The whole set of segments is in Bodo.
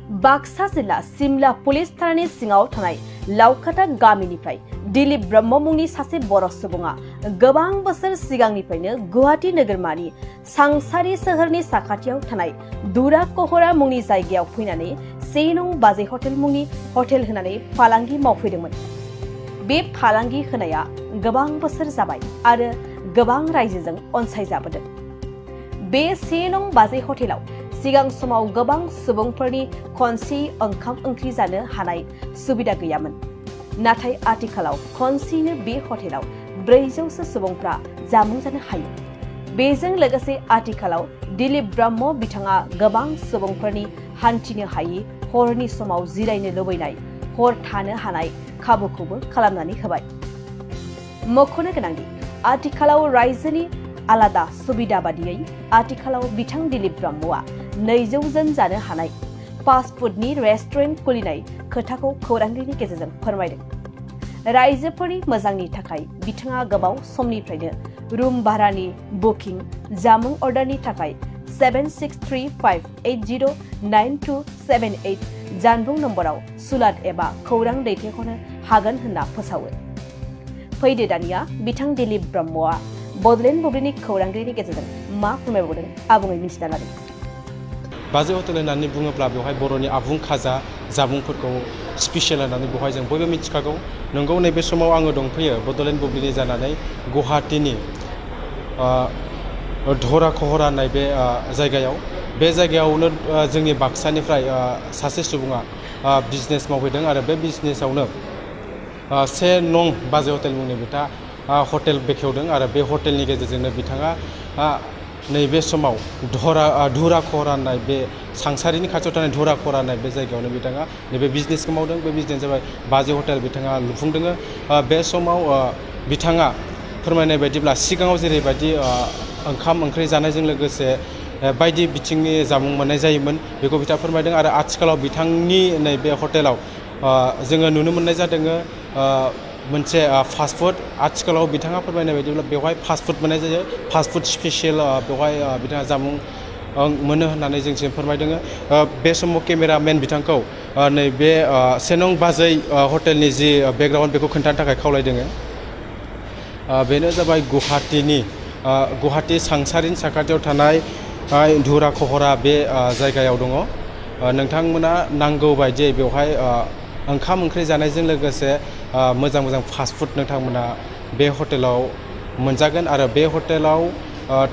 बाक्सा जिल्ला सिमला पुलिस थानानि सिङाव थानाय लावखाथा गामिनिफ्राय दिलीप ब्रह्म मुंनि सासे बर' सुबुङा गोबां बोसोर सिगांनिफ्रायनो गुवाहाटी नोगोरमानि सांसारि सोहोरनि साखाथियाव थानाय दुरा कहरा मुंनि जायगायाव फैनानै 1 नं बाजै हटेल मुंनि हटेल होनानै फालांगि मावफैदोंमोन। बे फालांगि होनाया गोबां बोसोर जाबाय आरो गोबां रायजोजों अनसायजाबोदों। बे 1 नं बाजै हटेलाव सिगां समाव गोबां सुबुंफोरनि खनसे ओंखाम ओंख्रि जानो हानाय सुबिदा गैयामोन। नाथाय आथिखालाव खनसेनो बे हटेलाव 400 सुबुंफ्रा जामुं जानो हायो। बेजों लोगोसे आथिखालाव दिलीप ब्रह्म बिथाङा गोबां सुबुंफोरनि हान्थिनो हायि हरनि समाव जिरायनो लुबैनाय हर थानो हानाय खाबुखौबो खालामनानै होबाय। मख'नो गोनांदि आथिखालाव रायजोनि आलादा सुबिदा बादियै आथिखालाव बिथां दिलीप ब्रह्मआ 200 जन जानो हानाय फास्ट फुडनि रेस्टुरेन्ट खुलिनाय खोथाखौ खौरांगिरिनि गेजेरजों फोरमायदों। रायजोफोरनि मोजांनि थाखाय बिथाङा गोबाव समनिफ्रायनो रुम भारानि बुकिं, जामुं अर्डारनि थाखाय 7635809278 जानबुं नम्बराव सुलाद एबा खौरां दैथायहरनो हागोन होनना फोसावो। फैदो दानिया बिथां दिलीप ब्रह्मआ बडलेण्ड बुब्लिनि खौरांगिरिनि गेजेरजों मा फोरमायबावदों आबुङै मिथिना लादों। बाजै हटेल होननानै बुङोब्ला बेवहाय बर'नि आबुं खाजा जामुंफोरखौ स्पेसियेल होननानै बेवहाय जों बयबो मिथिखागौ। नंगौ, नैबे समाव आङो दंफैयो बडलेण्ड बुब्लिनि जानानै गुवाहाटीनि धरा कहरा होननाय बे जायगायाव। बे जायगायावनो जोंनि बाक्सानिफ्राय सासे सुबुङा बिजनेस मावफैदों आरो बे बिजनेसावनो 1 नं बाजै हटेल मुंनि बिथाङा हटेल बेखेवदों आरो बे हटेलनि गेजेरजोंनो बिथाङा नैबे समाव धुरा कहरा होननाय बे सांसारिनि खाथियाव थानाय धुरा कहरा होननाय बे जायगायावनो बिथाङा नैबे बिजनेसखौ मावदों। बे बिजनेस जाबाय बाजै हटेल बिथाङा लुफुंदों। बे समाव बिथाङा फोरमायनाय बायदिब्ला सिगाङाव जेरैबायदि ओंखाम ओंख्रि जानायजों लोगोसे बायदि बिथिंनि जामुं मोननाय जायोमोन बेखौ बिथाङा फोरमायदों आरो आथिखालाव बिथांनि नैबे हटेलाव जोङो नुनो मोननाय जादों मोनसे फास्टफुड। आथिखालाव बिथाङा फोरमायनाय बायदिब्ला बेवहाय फास्टफुड मोननाय जायो। फास्टफुड स्पेसियेल बेवहाय बिथाङा जामुं मोनो होननानै जोंसिम फोरमायदों। बे समाव केमेरामेन बिथांखौ नैबे 1 नं बाजै हटेलनि जि बेकग्राउन्ड बेखौ खोन्थानो थाखाय खावलायदों। बेनो जाबाय गुवाहाटी सांसारिनि साखाथियाव थानाय धुरा कहरा बे जायगायाव दङ। नोंथांमोना नांगौ बायदियै बेवहाय ओंखाम ओंख्रि जानायजों लोगोसे मोजां मोजां फास्टफुड नोंथांमोना बे हटेलाव मोनजागोन आरो बे हटेलाव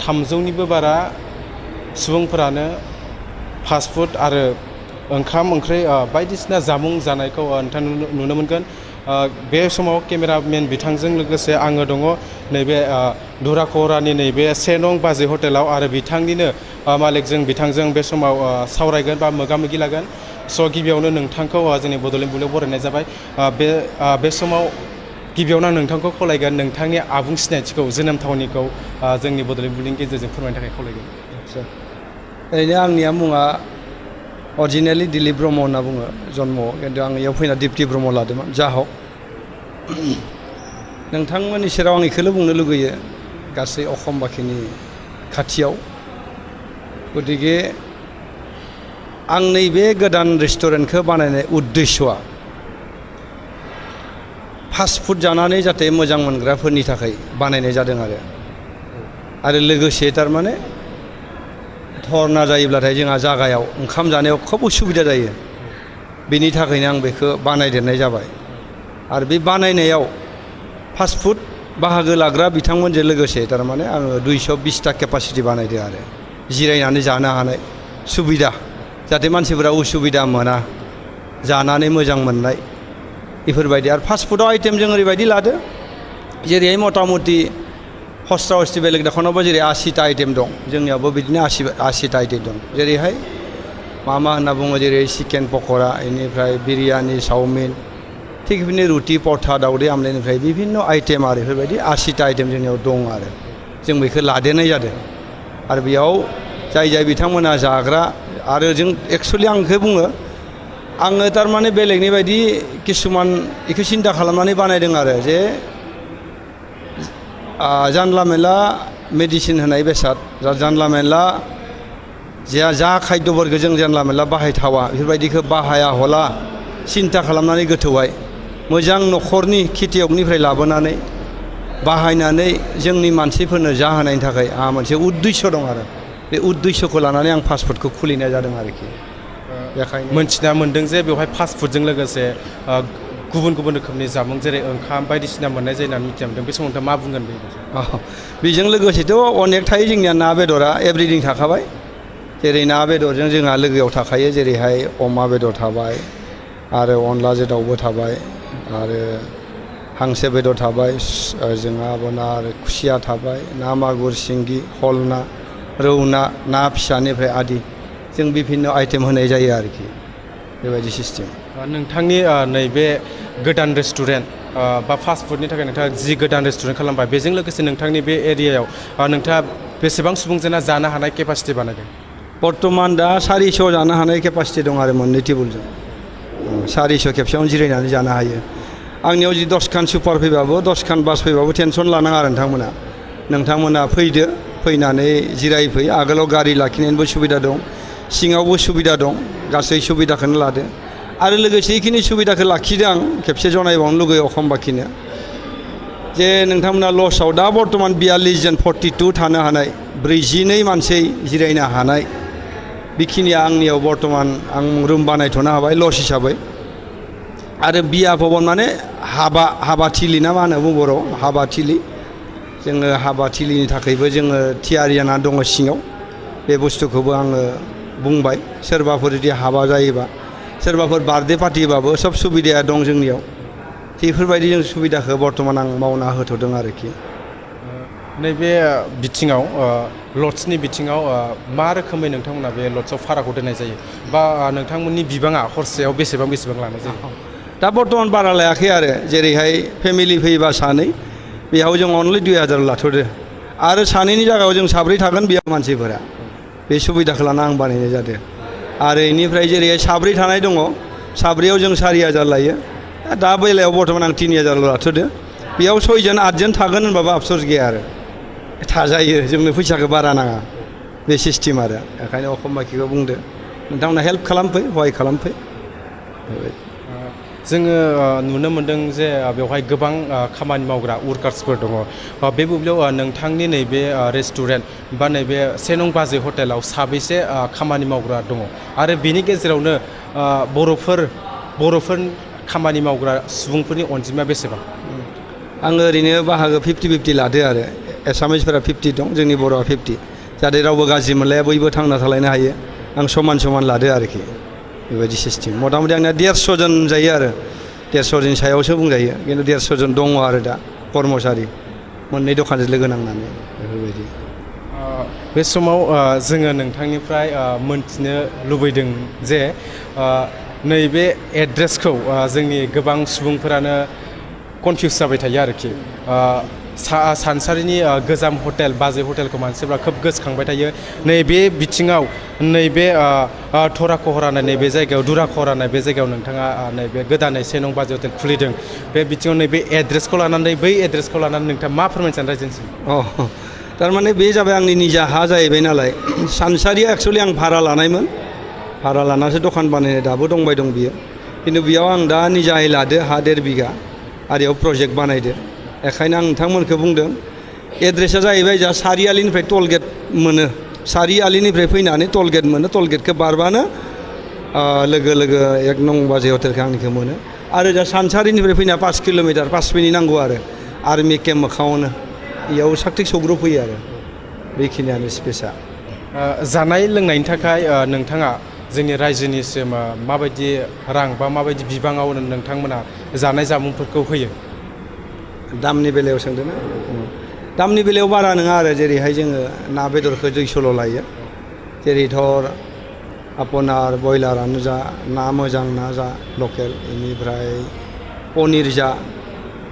300निबो बारा सुबुंफोरानो फास्टफुड आरो ओंखाम ओंख्रि बायदिसिना जामुं जानायखौ नोंथां नुनो मोनगोन। बे समाव केमेरामेन बिथांजों लोगोसे आङो दङ नैबे धुरा कहरानि नैबे 1 नं बाजै हटेलाव आरो बिथांनिनो मालिकजों बिथांजों बे समाव सावरायगोन बा मोगा मोगि लागोन। स' गिबियावनो नोंथांखौ जोंनि बडलेण्ड बुब्लियाव बरायनाय जाबाय। बे समाव गिबियावनो आं नोंथांखौ खावलायगोन नोंथांनि आबुं सिनायथिखौ जोनोम थावनिखौ जोंनि बडलेण्ड बुब्लिनि गेजेरजों फोरमायनो थाखाय खावलायगोन। ओरैनो आंनिया मुङा अरिजिनेलि दिलीप ब्रह्म होनना बुङो जन्मआव, खिन्थु आं इयाव फैना दिप्ति ब्रह्म लादोंमोन। जा हक, नोंथांमोननि सेराव आं बेखौल' बुंनो लुगैयो गासै अखमबाखिनि खाथियाव, गतिके आं नैबे गोदान रेस्टुरेन्टखौ बानायनाय उद्देश्यआ फास्ट फुड जानानै जाहाथे मोजां मोनग्राफोरनि थाखाय बानायनाय जादों आरो लोगोसे थारमाने धरना जायोब्लाथाय जोंहा जागायाव ओंखाम जानायाव खोब उसुबिदा जायो। बेनि थाखायनो आं बेखौ बानायदेरनाय जाबाय आरो बे बानायनायाव फास्ट फुड बाहागो लाग्रा बिथांमोनजों लोगोसे थारमाने आङो 220टा केपासिटि बानायदों आरो जिरायनानै जानो हानाय सुबिदा, जाहाथे मानसिफोरा उसुबिदा मोना, जानानै मोजां मोननाय बेफोरबायदि। आरो फास्ट फुडआव आइटेम जों ओरैबायदि लादो जेरैहाय मथा मथि हस्रा हस्ति बेलेग दखानावबो जेरै 80टा आइटेम दं, जोंनियावबो बिदिनो 80टा आइटेम दं। जेरैहाय मा होनना बुङो, जेरै चिकेन पक'रा, बेनिफ्राय बिरियानि, चावमिन, थिग बिदिनो रुटि, परथा, दाउदै आमलेटनिफ्राय बिभिन्न आइटेम आरो बेफोरबायदि 80टा आइटेम जोंनियाव दं आरो जों बेखौ लादेरनाय जादों। आरो बेयाव जाय बिथांमोना जाग्रा आरो जों एक्सुवेलि आं बेखौ बुङो, आङो थारमाने बेलेगनि बायदि किसुमान बेखौ सिन्था खालामनानै बानायदों आरो जे जानला मेनला मेडिसिन होनाय बेसाद, जानला मेनला जा खाद्यफोरखौ जों जानला मोनला बाहायथावा बेफोरबायदिखौ बाहाया हला सिन्था खालामनानै गोथौहाय मोजां न'खरनि खेथियकनिफ्राय लाबोनानै बाहायनानै जोंनि मानसिफोरनो जाहोनायनि थाखाय आंहा मोनसे उद्देश्य दं आरो बे उद्देश्यखौ लानानै आं फास्ट फुडखौ खुलिनाय जादों आरोखि बेखायनो मोनथिना मोन्दों जे बेवहाय फास्ट फुडजों लोगोसे गुबुन गुबुन रोखोमनि जामुं जेरै ओंखाम बायदिसिना मोननाय जायो होननानै मिथिना मोन्दों बे समाव नोंथाङा मा बुंगोन बेजों लोगोसेथ' अनेक थायो जोंनिया ना बेदरा एभ्रिथिं थाखाबाय जेरै ना बेदरजों जोंहा लोगोआव थाखायो जेरैहाय अमा बेदर थाबाय आरो अनलाजों दाउबो थाबाय आरो हांसो बेदर थाबाय जोंहा आरो खुसिया थाबाय ना मागुर सिंगि हल ना रौ ना फिसानिफ्राय आदि जों बिभिन्न आइटेम होनाय जायो आरोखि बेबायदि सिस्टेम नोंथांनि नैबे गोदान रेस्टुरेन्ट बा फास्ट फुडनि थाखाय नोंथाङा जि गोदान रेस्टुरेन्ट खालामबाय बेजों लोगोसे नोंथांनि बे एरियायाव नोंथाङा बेसेबां सुबुंजोंना जानो हानाय केपासिटि बानायदों बर्तमान दा 400 जानो हानाय केपासिटि दं आरो मोननै टेबोलजों 400 खेबसेयावनो जिरायनानै जानो हायो आंनियाव जि 10 खान सुपार फैबाबो 10 खान बास फैबाबो टेनसन लानाङा आरो नोंथांमोना फैदो फैनानै जिरायफै आगोलाव गारि लाखिनायनिबो सुबिदा दं सिङावबो सुबिदा दं गासै सुबिदाखौनो लादो आरो लोगोसे बेखिनि सुबिदाखौ लाखिदों आं खेबसे जनायबावनो लुगैयो एखमबाखिनो जे नोंथांमोना लजआव दा बर्तमान 42 जन 42 थानो हानाय 42 मानसि जिरायनो हानाय बेखिनिया आंनियाव बर्तमान आं रुम बानायथ'नो हाबाय लज हिसाबै आरो बिया भबन माने हाबाथिलि ना मा होनो बर'आव हाबाथिलि जोङो हाबाथिलिनि थाखायबो जोङो थियारि जानानै दङ सिङाव बे बुस्थुखौबो आङो बुंबाय सोरबाफोर जुदि हाबा जायोबा सोरबाफोर बार्थडे पार्टिबाबो सब सुबिदाया दं जोंनियाव बेफोरबायदि जों सुबिदाखौ बर्तमान आं मावना होथ'दों आरोखि नैबे बिथिङाव लड्सनि बिथिङाव मा रोखोमै नोंथांमोना बे लड्सआव भाराखौ दोननाय जायो बा नोंथांमोननि बिबाङा हरसेयाव बेसेबां लानाय जायो दा बर्तमान बारा लायाखै आरो जेरैहाय फेमिलि फैबा सानै बेयाव जों अनलि 2000 लाथ'दो आरो सानैनि जायगायाव जों साब्रै थागोन बेयाव मानसिफोरा बे सुबिदाखौ लाना आं बानायनाय जादों आरो बेनिफ्राय जेरैहाय साब्रै थानाय दङ साब्रैयाव जों 4000 लायो दा बेलायाव बर्तमान आं 3000 लाथ'दो बेयाव 6 जन 8 जन थागोन होनबाबो आफसोस गैया आरो थाजायो जोंनो फैसाखौ बारा नाङा बे सिस्टेम आरो ओंखायनो एखमबाखिखौ बुंदो नोंथांमोना हेल्प खालामफै हय खालामफै जोङो नुनो मोन्दों जे बेवहाय गोबां खामानि मावग्रा वर्कार्सफोर दङ बे बुब्लियाव नोंथांनि नैबे रेस्टुरेन्ट बा नैबे 1 नं बाजै हटेलाव साबैसे खामानि मावग्रा दङ आरो बेनि गेजेरावनो बर'फोर खामानि मावग्रा सुबुंफोरनि अनजिमाया बेसेबां आङो ओरैनो बाहागो 50-50 लादो आरो एसामिसफोरा 50 दं जोंनि बर'आ 50 जाहाथे रावबो गाज्रि मोनलाया बयबो थांना थालायनो हायो आं समान लादो आरोखि बेबायदि सिस्टेम मथा-मथि आंना 150 जन जायो आरो 150 जन सायावसो बुंजायो खिन्थु 150 जन दङ आरो दा कर्मचारि मोननै दखानजों लोगो नांनानै बेफोरबायदि बे समाव जोङो नोंथांनिफ्राय मोनथिनो लुबैदों जे नैबे एड्रेसखौ जोंनि गोबां सुबुंफोरानो कनफिउस जाबाय थायो आरोखि सानसारिनि गोजाम हटेल बाजै हटेलखौ मानसिफ्रा खोब गोसोखांबाय थायो नैबे बिथिङाव नैबे थराखहर होननाय नैबे जायगायाव दुराखहर होननाय बे जायगायाव नोंथाङा नैबे गोदानै 1 नं बाजै हटेल खुलिदों बे बिथिङाव नैबे एड्रेसखौ लानानै बै एड्रेसखौ लानानै नोंथाङा मा फोरमायनो सानो रायजोनिसिम थारमाने बे जाबाय आंनि निजा हा जाहैबाय नालाय सानसारिया एक्सुवेलि आं भारा लानायमोन भारा लानासो दखान बानायनाय दाबो दंबाय दं बियो खिन्थु बेयाव आं दा निजायै लादो हा 1.5 बिघा आरो बेयाव प्रजेक्ट बानायदो बेखायनो आं नोंथांमोनखौ बुंदों एड्रेसा जाहैबाय जा सारियालिनिफ्राय टल गेट मोनो सारियालिनिफ्राय फैनानै टल गेट मोनो टल गेटखौ बारबानो लोगो 1 नं बाजै हटेलखौ आंनिखौ मोनो आरो जा सानसारिनिफ्राय फैना 5 किल'मिटार 5 मिनिट नांगौ आरो आर्मि केम्प मोखाङावनो बेयाव साक्ति सौग्रौ फैयो आरो बेखिनियानो स्पेसा जानाय लोंनायनि थाखाय नोंथाङा जोंनि रायजोनिसिम माबायदि रां बा माबायदि बिबाङाव नोंथांमोना जानाय जामुंफोरखौ होयो दामनि बेलायाव सोंदोंना दामनि बेलायाव बारा नङा आरो जेरैहाय जोङो ना बेदरखौ 200 लायो जेरै धर आपनार बयलारानो जा ना मोजां ना जा लकेल बेनिफ्राय पनिर जा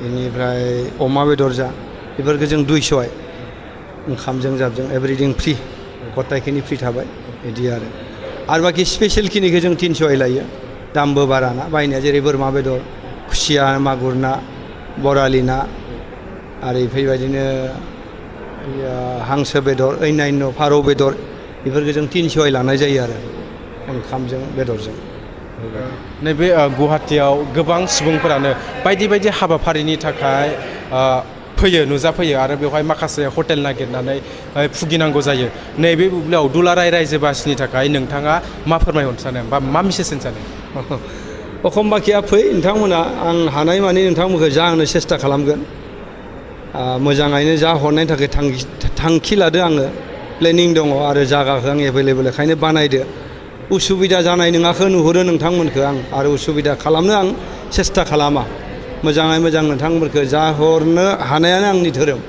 बेनिफ्राय अमा बेदर जा बेफोरखौ जों 200 ओंखामजों जाबजों एभ्रिथिं फ्रि गथायखिनि फ्रि थाबाय बिदि आरो बाखि स्पेसियेल खिनिखौ जों 300 लायो दामबो बारा ना बायनाया जेरै बोरमा बेदर खुसिया मागुर ना बरालि ना आरो बेबायदिनो हांसो बेदर अन्यान्य फारौ बेदर बेफोरखौ जों 300 लानाय जायो आरो ओंखामजों बेदरजों। नैबे गुवाहाटियाव गोबां सुबुंफोरानो बायदि बायदि हाबाफारिनि थाखाय फैयो नुजाफैयो आरो बेवहाय माखासे हटेल नागिरनानै भुगिनांगौ जायो। नैबे बुब्लियाव दुलाराय रायजोबासिनि थाखाय नोंथाङा मा फोरमायहरनो सानो बा मा मेसेज होनो सानो? अखमबाखिया फै नोंथांमोना आं हानायमानि नोंथांमोनखौ जा होनो सेस्था खालामगोन। मोजाङैनो जा हरनायनि थाखाय थांखि लादो आङो प्लेनिं दङ आरो जागाखौ आं एभेलेबल बेखायनो बानायदो। उसुबिदा जानाय नङाखौ नुहुरो नोंथांमोनखौ आं आरो उसुबिदा खालामनो आं सेस्था खालामा। मोजाङै मोजां नोंथांमोनखौ जा हरनो हानायानो आंनि धोरोम।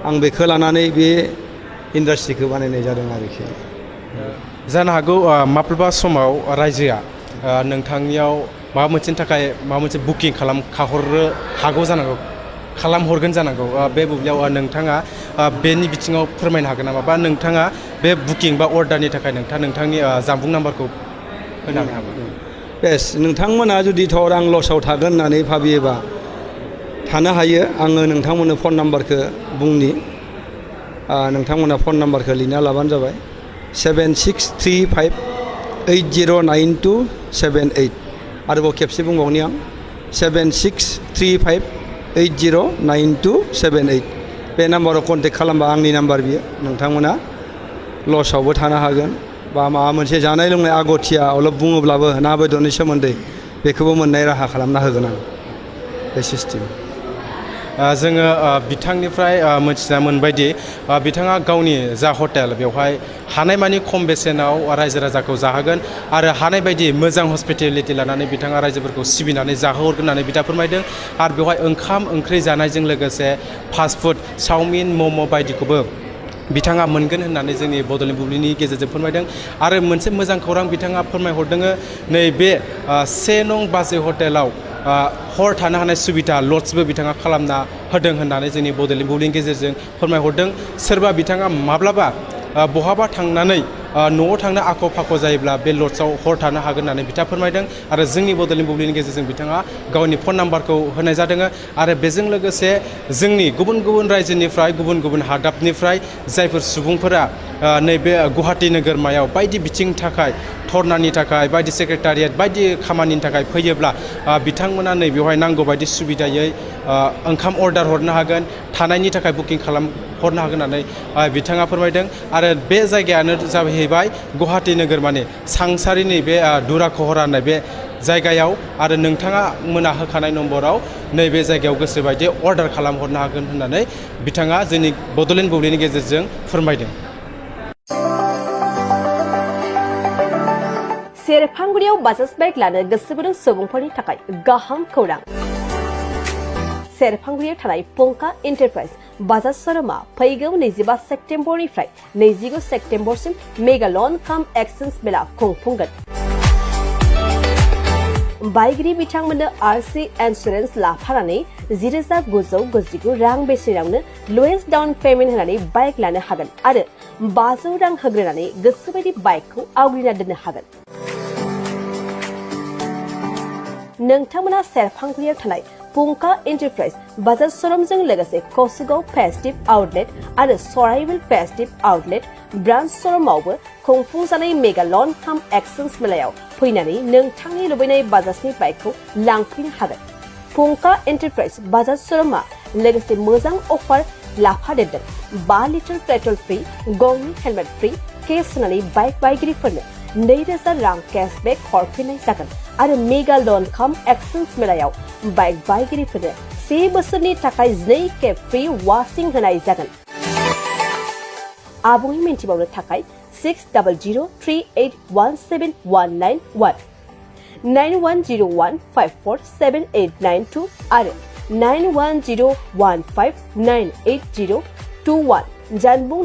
आं बेखौ लानानै बे इन्डास्ट्रिखौ बानायनाय जादों आरोखि। जानो हागौ माब्लाबा समाव रायजोआ नोंथांनियाव माबा मोनसेनि थाखाय माबा मोनसे बुकिं खालामखाहरनो हागौ जानांगौ, खालामहरगोन जानांगौ। बे बुब्लियाव नोंथाङा बेनि बिथिङाव फोरमायनो हागोन नामा बा नोंथाङा बे बुकिं बा अर्डारनि थाखाय नोंथांनि जानबुं नाम्बारखौ होनो हागोन नामा? बेस नोंथांमोना जुदि थर आं लसाव थागोन होननानै भाबियोबा थानो हायो। आङो नोंथांमोननो फन नाम्बारखौ बुंनि। नोंथांमोना फन नाम्बारखौ लिरना लाबानो जाबाय 7635809278। आरोबाव खेबसे बुंबावनि आं 7635809278। बे नाम्बाराव कन्टेक्ट खालामबा आंनि नाम्बार बियो। नोंथांमोना लसावबो थानो हागोन बा माबा मोनसे जानाय लोंनाय आगथिया अलप बुङोब्लाबो ना बेदरनि सोमोन्दै बेखौबो मोननाय राहा खालामना होगोन आं बे सिस्टेम। जोङो बिथांनिफ्राय मिथिना मोनबायदि बिथाङा गावनि जा हटेल बेवहाय हानायमानि खम बेसेनाव रायजो राजाखौ जाहोगोन आरो हानाय बायदि मोजां हस्पिटेलिटि लानानै बिथाङा रायजोफोरखौ सिबिनानै जाहोहरगोन होननानै बिथाङा फोरमायदों। आरो बेवहाय ओंखाम ओंख्रि जानायजों लोगोसे फास्टफुड चावमिन मम' बायदिखौबो बिथाङा मोनगोन होननानै जोंनि बड'लेण्ड बुब्लिनि गेजेरजों फोरमायदों। आरो मोनसे मोजां खौरां बिथाङा फोरमायहरदों, नैबे 1 नं बाजै हटेलाव हर थानो हानाय सुबिदा लड्सबो बिथाङा खालामना होदों होननानै जोंनि बड'लेण्ड बुब्लिनि गेजेरजों फोरमायहरदों। सोरबा बिथाङा माब्लाबा बहाबा थांनानै न'आव थांनो आख' फाख' जायोब्ला बे लड्सआव हर थानो हागोन होननानै बिथाङा फोरमायदों। आरो जोंनि बड'लेण्ड बुब्लिनि गेजेरजों बिथाङा गावनि फन नाम्बारखौ होनाय जादों। आरो बेजों लोगोसे जोंनि गुबुन गुबुन रायजोनिफ्राय गुबुन गुबुन हादाबनिफ्राय जायफोर सुबुंफोरा नैबे गुवाहाटि नोगोरमायाव बायदि बिथिंनि थाखाय धर्नानि थाखाय बायदि सेक्रेटारियेट बायदि खामानिनि थाखाय फैयोब्ला बिथांमोना नै बेवहाय नांगौ बायदि सुबिदायै ओंखाम अर्डार हरनो हागोन, थानायनि थाखाय बुकिं हरनो हागोन होननानै बिथाङा फोरमायदों। आरो बे जायगायानो जाहैबाय गुवाहाटि नोगोरमानि सांसारिनि बे दुराखहरा होननाय बे जायगायाव। आरो नोंथाङा मोना होखानाय नम्बराव नैबे जायगायाव गोसोबायदि अर्डार खालामहरनो हागोन होननानै बिथाङा जोंनि बड'लेण्ड बुब्लिनि गेजेरजों फोरमायदों। सेरफांगुरियाव बाजाज बाइक लानो गोसो गुदुं सुबुंफोरनि थाखाय गाहाम खौरां। सेरफांगुरियाव थानाय पंका एन्टारप्राइज बाजाज श'रुमा फैगौ 25 सेप्तेम्बरनिफ्राय 29 सेप्तेम्बरसिम मेगा लन काम एक्सचेन्ज मेला खुंफुंगोन। बाइगिरि बिथांमोननो आरसि इन्सुरेन्स लाफानानै 10,999 रां बेसेनावनो लवेस्ट डाउन पेमेन्ट होनानै बाइक लानो हागोन आरो 500 रां होग्रोनानै गोसोबायदि बाइकखौ आवग्रिना दोननो हागोन। नोंथांमोना सेरफांगुरियाव थानाय पंका एन्टारप्राइज बाजाज श'रुमजों लोगोसे कसुगाव फेस्टिभ आउटलेट आरो सराइबिल फेस्टिभ आउटलेट ब्रान्च श'रुमावबो खुंफुंजानाय मेगा लन काम एक्सचेन्ज मेलायाव फैनानै नोंथांनि लुबैनाय बाजाजनि बाइकखौ लांफैनो हागोन। पंका एन्टारप्राइज बाजाज श'रुमा लोगोसे मोजां अफार लाफादेरदों। 5 लिटार पेट्रल फ्रि, गंनि हेलमेट फ्रि, केस होनानै बाइक बायगिरिफोरनो 2,000 रां केशबेक हरफिननाय जागोन आरो मेगा लन काम एक्सचेन्ज मेलायाव बाइक बायगिरिफोरनो 1 बोसोरनि थाखाय 2 खेब फ्रि वाशिं होनाय जागोन। आबुङै मिन्थिबावनो थाखाय 6003817191 9101547892 आरो 9101598021 जानबुं